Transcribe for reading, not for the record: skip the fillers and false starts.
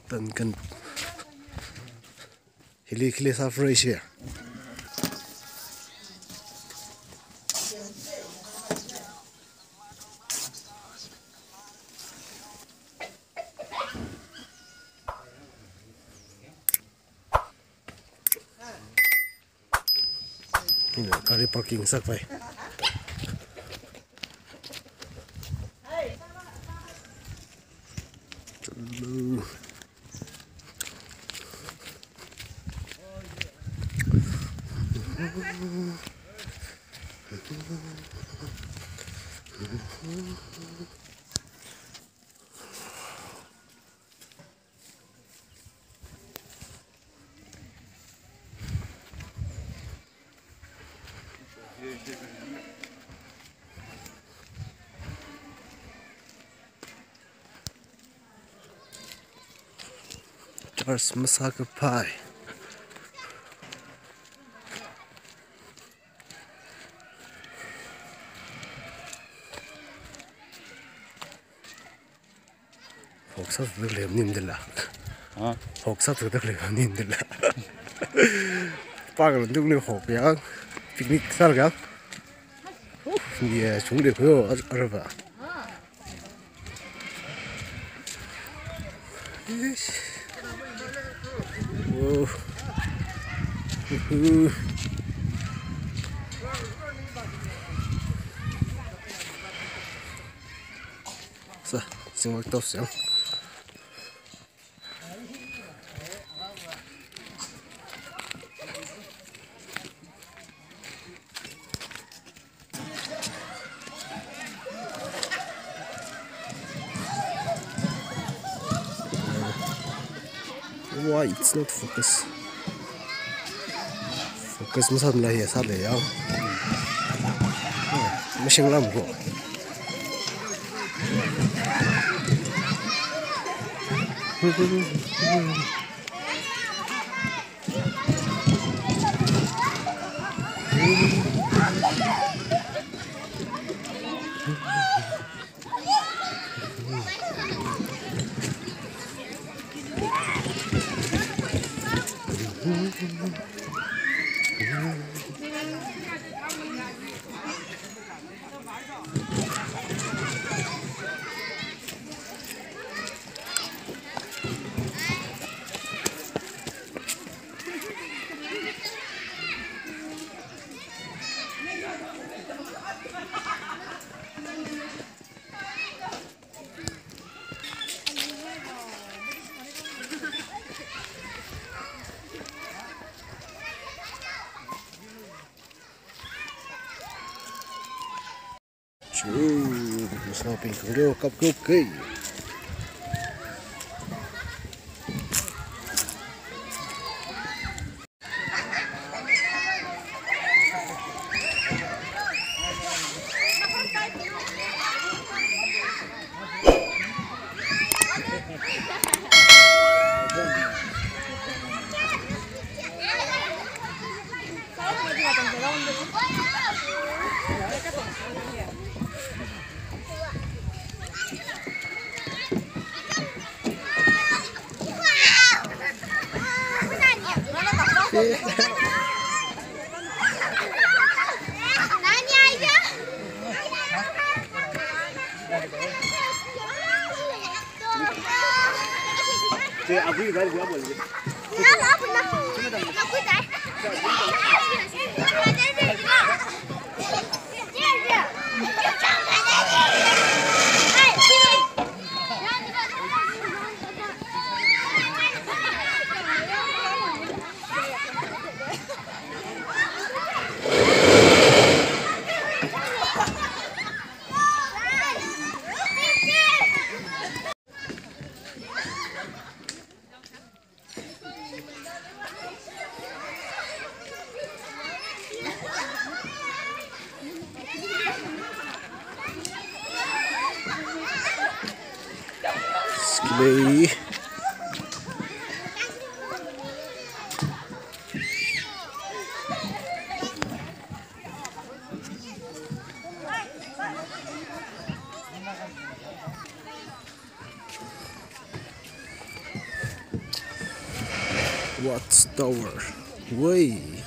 Tân cần hili kile sa fresh ya. Ini kali parking sak vậy. Charles Massacre Pie. Folk satt det blev nimdela. Ja. Folk satt det blev nimdela. Pagal dung ni hop ya. Picnic sarga. Ni chung de ko arba. Oh. Så, sen var det också. Why it's not focus? Focus masa lah ya salah ya. Macam lampu. Shopping video cặp cookie. Skibay. Watchtower. Way.